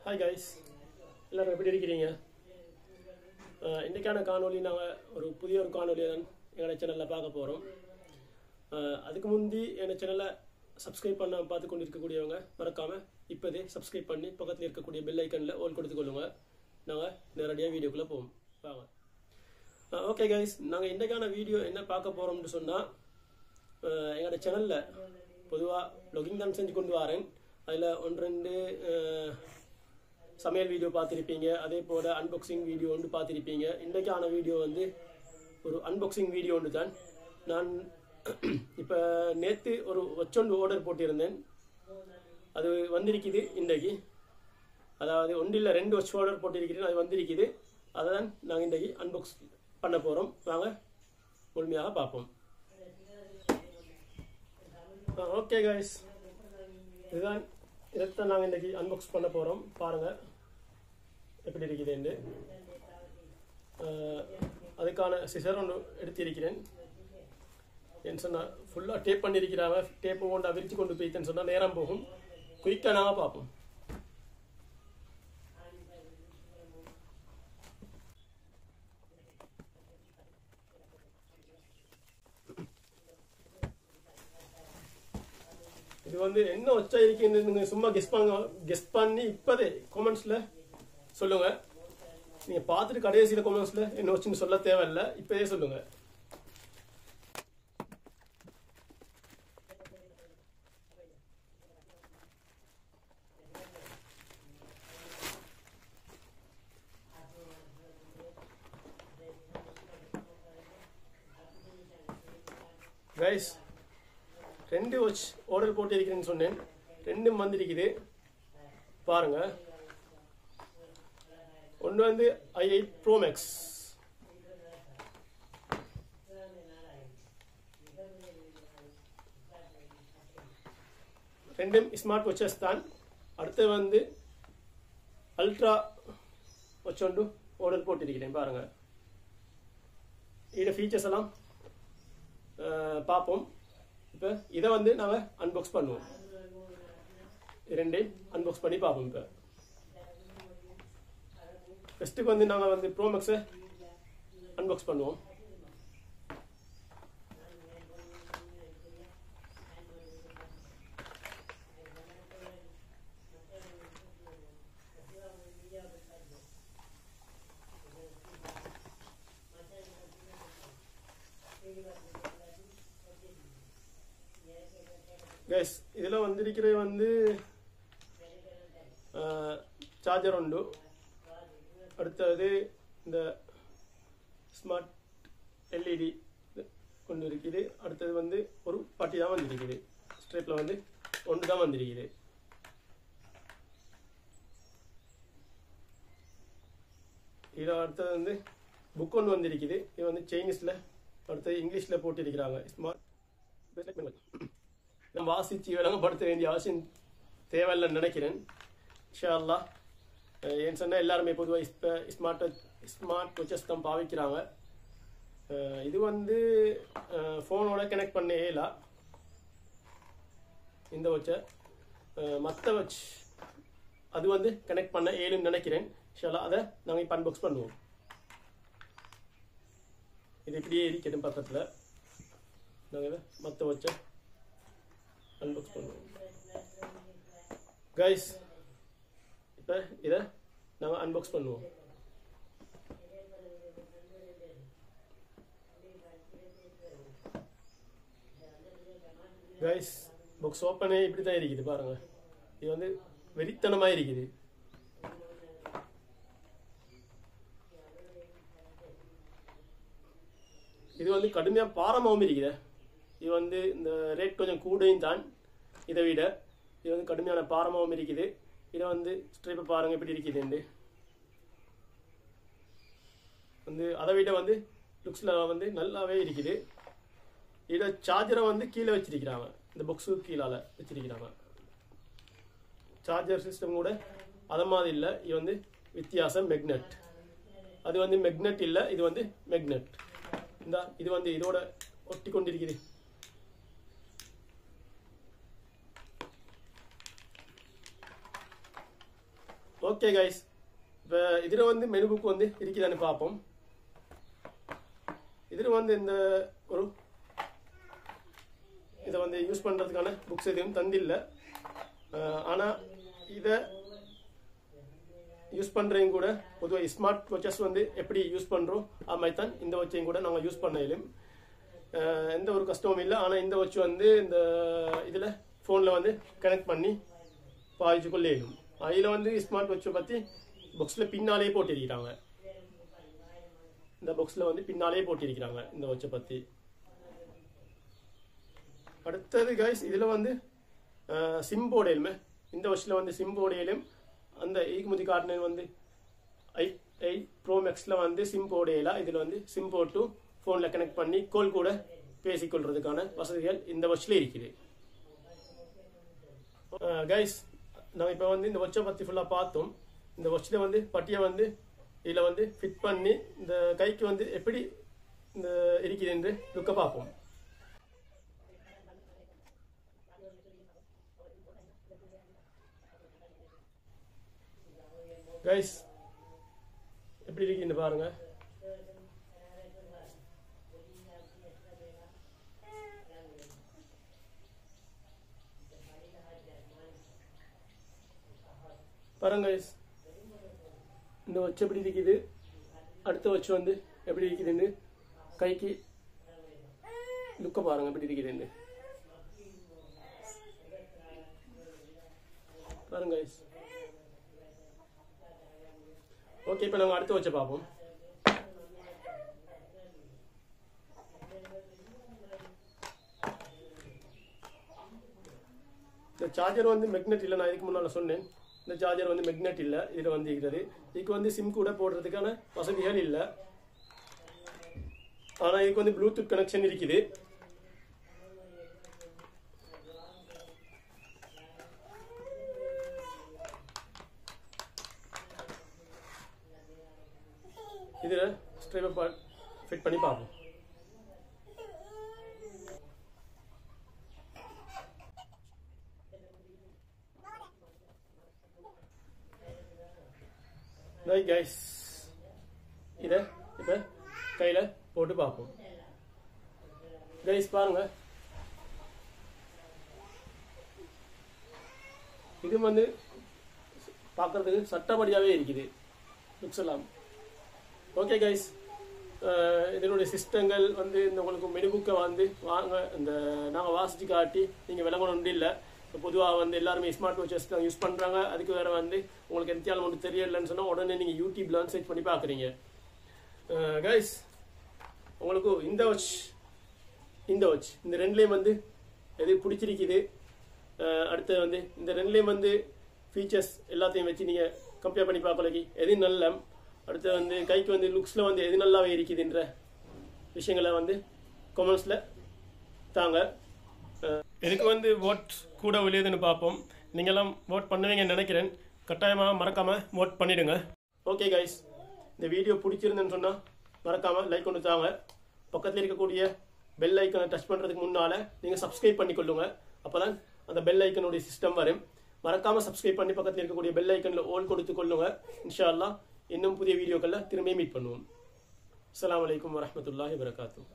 Hi guys, எல்லாரும் எப்படி இருக்கீங்க? இன்னைக்கான காணொளி நாங்க ஒரு புதிய ஒரு காணொளியை தான் எங்க சேனல்ல பார்க்க போறோம். அதுக்கு முந்தி எங்க சேனலை சப்ஸ்கிரைப் பண்ண பார்த்து கொண்டு இருக்கக்கூடியவங்க மறக்காம இப்போதே சப்ஸ்கிரைப் பண்ணி பக்கத்துல இருக்கக்கூடிய பெல் ஐகான்ல ஆல் கொடுத்து கொள்ளுங்க. நாங்க நேரடியா வீடியோக்குள்ள போவோம். வாங்க. ஓகே गाइस, நாங்க இன்னைக்கான வீடியோ என்ன பார்க்க போறோம்னு சொன்னா எங்க சேனல்ல பொதுவா vlogging தான் செஞ்சு கொண்டு வரேன். அதுல ஒன்று ரெண்டு சமையல் வீடியோ பார்த்திருப்பீங்க, அதே போல அன்பாக்சிங் வீடியோ ஒன்று பார்த்திருப்பீங்க. இன்றைக்கான வீடியோ வந்து ஒரு அன்பாக்சிங் வீடியோ ஒன்று தான். நான் இப்போ நேற்று ஒரு ஒச்சொண்டு ஆர்டர் போட்டிருந்தேன், அது வந்திருக்குது இன்றைக்கு. அதாவது ஒன்றில் ரெண்டு வச்சு ஆர்டர் போட்டிருக்கிறேன், அது வந்திருக்குது. அதை தான் நாங்கள் இன்றைக்கு அன்பாக்ஸ் பண்ண போகிறோம். வாங்க முழுமையாக பார்ப்போம். ஓகே காய்ஸ், இதுதான் இதைத்தான் நாங்கள் இன்றைக்கி அன்பாக்ஸ் பண்ண போகிறோம். பாருங்கள் எப்படி இருக்குதுன்னு. அதுக்கான சிசர் ஒன்று எடுத்திருக்கிறேன். ஏன்னு சொன்னால் ஃபுல்லாக டேப் பண்ணியிருக்கிறாங்க. டேப்பு கொண்டு விரித்து கொண்டு போய்த்தேன்னு சொன்னால் நேரம் போகும். குயிக்காக நாங்கள் பார்ப்போம். இது வந்து என்ன வச்சா இருக்குன்னு நீங்க சும்மா கெஸ் பண்ணி இப்பதே கமெண்ட்ஸ்ல சொல்லுங்க. நீங்க பார்த்துட்டு கடைசியில கமெண்ட்ஸ்ல என்ன வச்சுன்னு சொல்ல தேவையில்லை, இப்பதே சொல்லுங்க. கைஸ், ரெண்டு வாட்ச் ஆர்டர் போட்டிருக்கிறேன்னு சொன்னேன், ரெண்டும் வந்திருக்குது. பாருங்க, ஒன்று வந்து i8 Pro Max, ரெண்டும் ஸ்மார்ட் வாட்சஸ் தான். அடுத்து வந்து அல்ட்ரா வாட்ச் ஒன்று ஆர்டர் போட்டிருக்கிறேன். பாருங்க, இதோட ஃபீச்சர்ஸ் எல்லாம் பார்ப்போம். இப்போ இதை வந்து நாங்கள் அன்பாக்ஸ் பண்ணுவோம். ரெண்டையும் அன்பாக்ஸ் பண்ணி பார்ப்போம். இப்போ ஃபஸ்ட்டுக்கு வந்து நாங்கள் வந்து ப்ரோ மேக்ஸை அன்பாக்ஸ் பண்ணுவோம். கைஸ், இதில் வந்திருக்கிறது வந்து சார்ஜர் உண்டு. அடுத்தது இந்த ஸ்மார்ட் எல்இடி ஒன்று இருக்குது. அடுத்தது வந்து ஒரு பட்டி தான் வந்திருக்குது. ஸ்ட்ரைப்பில் வந்து ஒன்று தான் வந்திருக்குது. இதில் அடுத்தது வந்து புக் ஒன்று வந்திருக்குது. இது வந்து சைனீஸில், அடுத்தது இங்கிலீஷில் போட்டிருக்கிறாங்க. ஸ்மார்ட் நம்ம வாசித்து விளங்கப்படுத்த வேண்டிய அவசியம் தேவையில்லைன்னு நினைக்கிறேன். இன்ஷா அல்லாஹ். ஏன்னு சொன்னால் எல்லாருமே பொதுவாக இப்போ ஸ்மார்ட் வாட்சஸ் தான் பாவிக்கிறாங்க. இது வந்து ஃபோனோட கனெக்ட் பண்ண இயலாம் இந்த வாட்சை. மற்ற வாட்ச் அது வந்து கனெக்ட் பண்ண இயலுன்னு நினைக்கிறேன். இன்ஷா அல்லாஹ் அதை நாங்கள் இப்போ அன்பாக்ஸ் பண்ணுவோம். இது இப்படியே இருக்கட்டும் பக்கத்தில். நாங்கள் இதை மற்ற வாட்சை அன்பாக்ஸ் பண்ணுவோம். கைஸ், இப்போ இதை நாங்கள் அன்பாக்ஸ் பண்ணுவோம். கைஸ், பாக்ஸ் ஓப்பனே இப்படி தான் இருக்குது. பாருங்க, இது வந்து வெறித்தனமாக இருக்குது. இது வந்து கடுமையாக பாரமாகவும் இருக்குது. இது வந்து இந்த ரேட் கொஞ்சம் கூடையும் தான் இதை விட. இது வந்து கடுமையான பாரமாகவும் இருக்குது. இதை வந்து ஸ்ட்ரைப்பை பாருங்கள் எப்படி இருக்குதுண்டு. வந்து அதை விட வந்து லுக்ஸில் வந்து நல்லாவே இருக்குது. இதை சார்ஜரை வந்து கீழே வச்சிருக்கிறாங்க, இந்த பாக்ஸு கீழால் வச்சிருக்கிறாங்க. சார்ஜர் சிஸ்டம் கூட அதை மாதிரி இல்லை. இது வந்து வித்தியாசம் மெக்னெட். அது வந்து மெக்னெட் இல்லை, இது வந்து மெக்னெட். இந்த இது வந்து இதோட ஒட்டி கொண்டிருக்குது. ஓகே கைஸ், இப்போ இதில் வந்து மெனு புக் வந்து இருக்குதான்னு பார்ப்போம். இதில் வந்து இந்த ஒரு இதை வந்து யூஸ் பண்ணுறதுக்கான புக்ஸ் எதுவும் தந்தில்லை. ஆனால் இதை யூஸ் பண்ணுறதையும் கூட பொதுவாக ஸ்மார்ட் வாட்சஸ் வந்து எப்படி யூஸ் பண்ணுறோம் அது மாதிரி தான் இந்த வாட்சையும் கூட நாங்கள் யூஸ் பண்ணலும் எந்த ஒரு கஷ்டமும் இல்லை. ஆனால் இந்த வாட்ச் வந்து இந்த இதில் ஃபோனில் வந்து கனெக்ட் பண்ணி பாய்ச்சி கொள்ளையிடும். அதில் வந்து ஸ்மார்ட் வாட்சை பற்றி பாக்ஸில் பின்னாலே போட்டிருக்கிறாங்க. இந்த பாக்ஸில் வந்து பின்னாலே போட்டிருக்கிறாங்க இந்த வாட்சை பற்றி. அடுத்தது கைஸ், இதில் வந்து சிம் போடையிலுமே இந்த வாட்சில் வந்து சிம் போடையிலும் அந்த ஈக்குமுதி காட்டினது வந்து 8 Pro Maxல வந்து சிம் போடையில இதில் வந்து சிம் போட்டு ஃபோனில் கனெக்ட் பண்ணி கால் கூட பேசிக்கொள்றதுக்கான வசதிகள் இந்த வாட்சில் இருக்குது. கைஸ், நாங்கள் இப்போ வந்து இந்த வாட்சை பற்றி ஃபுல்லாக பார்த்தோம். இந்த வாட்சில் வந்து பட்டியை வந்து இதில் வந்து ஃபிட் பண்ணி இந்த கைக்கு வந்து எப்படி இந்த இருக்குது என்று லுக்க பார்ப்போம். கைஸ், எப்படி இருக்குன்னு பாருங்க. பாருங்க கைஸ், இந்த வாட்ச் எப்படி இருக்குது, அடுத்த வாட்ச் வந்து எப்படி இருக்குதுன்னு கைக்கு லுக்க பாருங்க எப்படி இருக்குதுன்னு பாருங்க கைஸ். ஓகே, இப்போ நாங்கள் அடுத்த வாட்சை பார்ப்போம். இந்த சார்ஜர் வந்து மெக்னெட் இல்லை, நான் இதுக்கு முன்னால் சொன்னேன். இந்த சார்ஜர் வந்து மெக்னெட் இல்லை, இதில் வந்து இருக்கிறது. இதுக்கு வந்து சிம் கூட போடுறதுக்கான வசதிகள் இல்லை. ஆனால் இதுக்கு வந்து ப்ளூடூத் கனெக்ஷன் இருக்குது. இதில் ஸ்ட்ரைப்பை ஃபிட் பண்ணி பார்ப்போம். ரைட் கைஸ், இதை இப்போ கையில் போட்டு பார்ப்போம். கைஸ் பாருங்க, இது வந்து பார்க்கறதுக்கு சட்டப்படியாகவே இருக்குது லுக்ஸ் எல்லாம். ஓகே கைஸ், இதனுடைய சிஸ்டங்கள் வந்து இந்த உங்களுக்கு மெனு புக்கை வந்து வாங்க இந்த நாங்கள் வாசித்து காட்டி நீங்கள் விளங்கணும் இல்லை. பொதுவாக வந்து எல்லாருமே ஸ்மார்ட் வாட்சஸ் தான் யூஸ் பண்ணுறாங்க. அதுக்கு வேறு வந்து உங்களுக்கு எந்தாலும் ஒன்று தெரியலன்னு சொன்னால் உடனே நீங்கள் யூடியூப்ல சர்ச் பண்ணி பார்க்குறீங்க. கைஸ், உங்களுக்கு இந்த வாட்ச் இந்த ரெண்டுலேயும் வந்து எது பிடிச்சிருக்குது. அடுத்து வந்து இந்த ரெண்டுலேயும் வந்து ஃபீச்சர்ஸ் எல்லாத்தையும் வச்சு நீங்கள் கம்பேர் பண்ணி பார்க்கலக்கு எது நல்ல, அடுத்து வந்து கைக்கு வந்து லுக்ஸில் வந்து எது நல்லாவே இருக்குதுன்ற விஷயங்களை வந்து கமெண்ட்ஸில் தாங்க. எனக்கு வந்து ஓட் கூட விளையுதுன்னு பார்ப்போம். நீங்களாம் ஓட் பண்ணுவீங்கன்னு நினைக்கிறேன். கட்டாயமாக மறக்காமல் ஓட் பண்ணிவிடுங்க. ஓகே கைஸ், இந்த வீடியோ பிடிச்சிருந்தேன்னு சொன்னால் மறக்காமல் லைக் கொண்டு தாங்க. பக்கத்தில் இருக்கக்கூடிய பெல் ஐக்கனை டச் பண்ணுறதுக்கு முன்னால் நீங்கள் சப்ஸ்கிரைப் பண்ணிக்கொள்ளுங்க. அப்போ தான் அந்த பெல் ஐக்கனுடைய சிஸ்டம் வரும். மறக்காமல் சப்ஸ்கிரைப் பண்ணி பக்கத்தில் இருக்கக்கூடிய பெல் ஐக்கனில் ஓல் கொடுத்து கொள்ளுங்க. இன்ஷா அல்லாஹ் இன்னும் புதிய வீடியோக்களில் திரும்பியும் மீட் பண்ணுவோம். அஸ்ஸலாமு அலைக்கும் வரஹ்மத்துல்லாஹி வபரகாத்துஹு.